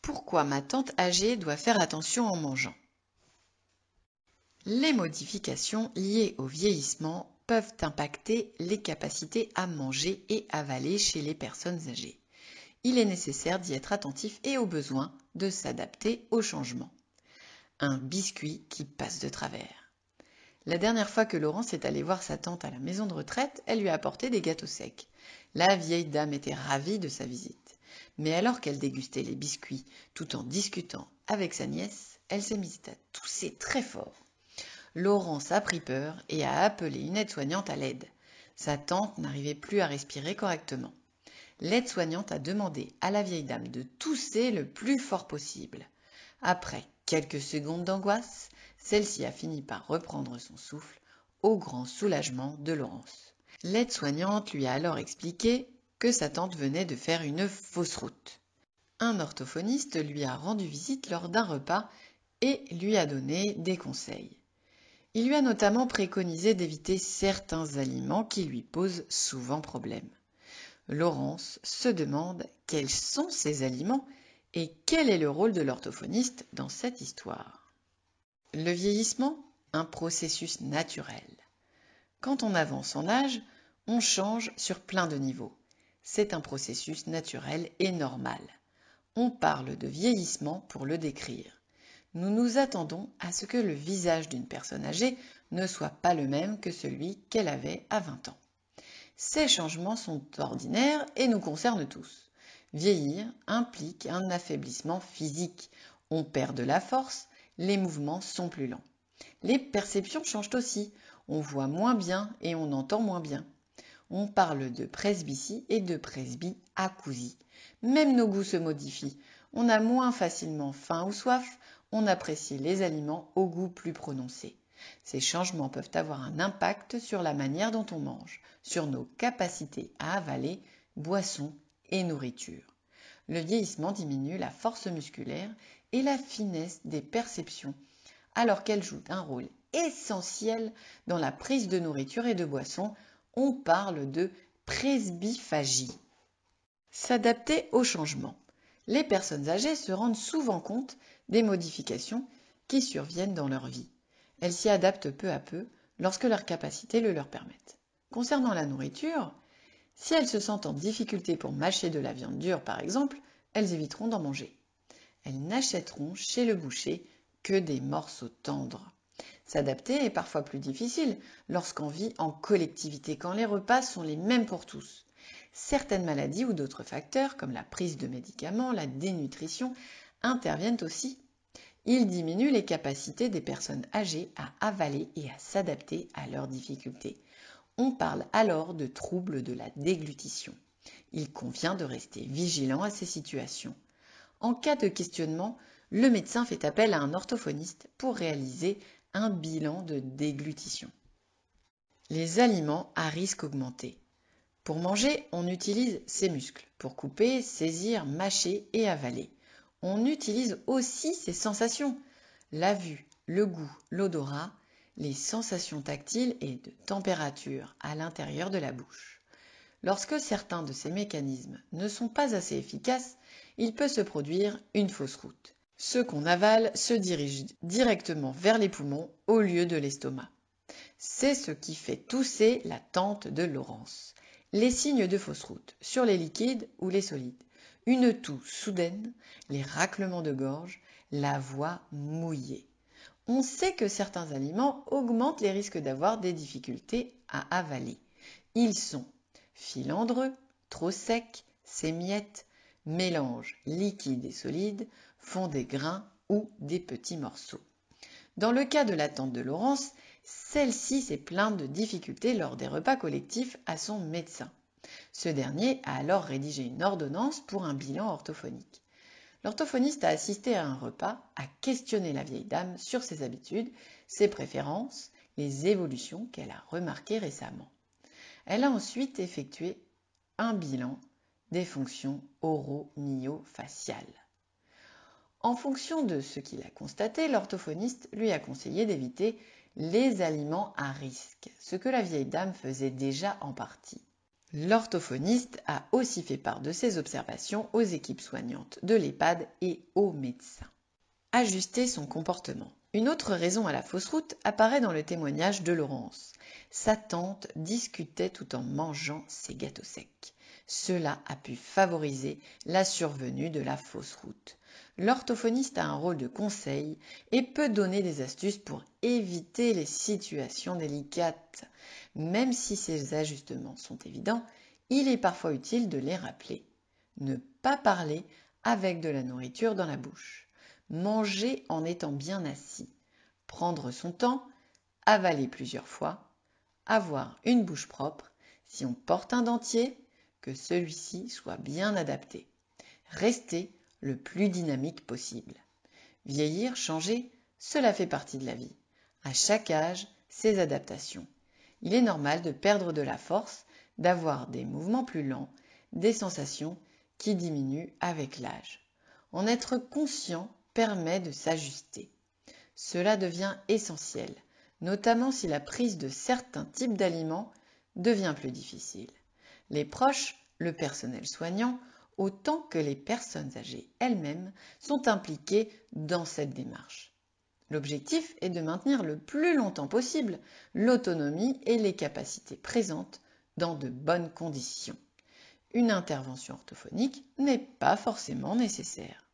Pourquoi ma tante âgée doit faire attention en mangeant? Les modifications liées au vieillissement peuvent impacter les capacités à manger et avaler chez les personnes âgées. Il est nécessaire d'y être attentif et au besoin de s'adapter aux changements. Un biscuit qui passe de travers. La dernière fois que Laurence est allée voir sa tante à la maison de retraite, elle lui a apporté des gâteaux secs. La vieille dame était ravie de sa visite. Mais alors qu'elle dégustait les biscuits tout en discutant avec sa nièce, elle s'est mise à tousser très fort. Laurence a pris peur et a appelé une aide-soignante à l'aide. Sa tante n'arrivait plus à respirer correctement. L'aide-soignante a demandé à la vieille dame de tousser le plus fort possible. Après quelques secondes d'angoisse, celle-ci a fini par reprendre son souffle, au grand soulagement de Laurence. L'aide-soignante lui a alors expliqué que sa tante venait de faire une fausse route. Un orthophoniste lui a rendu visite lors d'un repas et lui a donné des conseils. Il lui a notamment préconisé d'éviter certains aliments qui lui posent souvent problème. Laurence se demande quels sont ces aliments et quel est le rôle de l'orthophoniste dans cette histoire. Le vieillissement, un processus naturel. Quand on avance en âge, on change sur plein de niveaux. C'est un processus naturel et normal. On parle de vieillissement pour le décrire. Nous nous attendons à ce que le visage d'une personne âgée ne soit pas le même que celui qu'elle avait à 20 ans. Ces changements sont ordinaires et nous concernent tous. Vieillir implique un affaiblissement physique. On perd de la force, les mouvements sont plus lents. Les perceptions changent aussi. On voit moins bien et on entend moins bien. On parle de presbytie et de presbyacousie. Même nos goûts se modifient. On a moins facilement faim ou soif, on apprécie les aliments au goût plus prononcé. Ces changements peuvent avoir un impact sur la manière dont on mange, sur nos capacités à avaler boissons et nourriture. Le vieillissement diminue la force musculaire et la finesse des perceptions, alors qu'elles jouent un rôle essentiel dans la prise de nourriture et de boissons. On parle de presbyphagie. S'adapter au changement. Les personnes âgées se rendent souvent compte des modifications qui surviennent dans leur vie. Elles s'y adaptent peu à peu lorsque leurs capacités le leur permettent. Concernant la nourriture, si elles se sentent en difficulté pour mâcher de la viande dure par exemple, elles éviteront d'en manger. Elles n'achèteront chez le boucher que des morceaux tendres. S'adapter est parfois plus difficile lorsqu'on vit en collectivité, quand les repas sont les mêmes pour tous. Certaines maladies ou d'autres facteurs, comme la prise de médicaments, la dénutrition, interviennent aussi. Ils diminuent les capacités des personnes âgées à avaler et à s'adapter à leurs difficultés. On parle alors de troubles de la déglutition. Il convient de rester vigilant à ces situations. En cas de questionnement, le médecin fait appel à un orthophoniste pour réaliser un bilan de déglutition. Les aliments à risque augmenté. Pour manger, on utilise ses muscles. Pour couper, saisir, mâcher et avaler. On utilise aussi ses sensations. La vue, le goût, l'odorat, les sensations tactiles et de température à l'intérieur de la bouche. Lorsque certains de ces mécanismes ne sont pas assez efficaces, il peut se produire une fausse route. Ce qu'on avale se dirige directement vers les poumons au lieu de l'estomac. C'est ce qui fait tousser la tante de Laurence. Les signes de fausse route sur les liquides ou les solides. Une toux soudaine, les raclements de gorge, la voix mouillée. On sait que certains aliments augmentent les risques d'avoir des difficultés à avaler. Ils sont filandreux, trop secs, sémiettes, mélanges liquides et solides, font des grains ou des petits morceaux. Dans le cas de la tante de Laurence, celle-ci s'est plainte de difficultés lors des repas collectifs à son médecin. Ce dernier a alors rédigé une ordonnance pour un bilan orthophonique. L'orthophoniste a assisté à un repas, a questionné la vieille dame sur ses habitudes, ses préférences, les évolutions qu'elle a remarquées récemment. Elle a ensuite effectué un bilan des fonctions oro-myo-faciales. En fonction de ce qu'il a constaté, l'orthophoniste lui a conseillé d'éviter les aliments à risque, ce que la vieille dame faisait déjà en partie. L'orthophoniste a aussi fait part de ses observations aux équipes soignantes de l'EHPAD et aux médecins. Ajuster son comportement. Une autre raison à la fausse route apparaît dans le témoignage de Laurence. Sa tante discutait tout en mangeant ses gâteaux secs. Cela a pu favoriser la survenue de la fausse route. L'orthophoniste a un rôle de conseil et peut donner des astuces pour éviter les situations délicates. Même si ces ajustements sont évidents, il est parfois utile de les rappeler. Ne pas parler avec de la nourriture dans la bouche. Manger en étant bien assis. Prendre son temps. Avaler plusieurs fois. Avoir une bouche propre. Si on porte un dentier, que celui-ci soit bien adapté. Rester le plus dynamique possible. Vieillir, changer, cela fait partie de la vie. À chaque âge, ses adaptations. Il est normal de perdre de la force, d'avoir des mouvements plus lents, des sensations qui diminuent avec l'âge. En être conscient permet de s'ajuster. Cela devient essentiel, notamment si la prise de certains types d'aliments devient plus difficile. Les proches, le personnel soignant, autant que les personnes âgées elles-mêmes sont impliquées dans cette démarche. L'objectif est de maintenir le plus longtemps possible l'autonomie et les capacités présentes dans de bonnes conditions. Une intervention orthophonique n'est pas forcément nécessaire.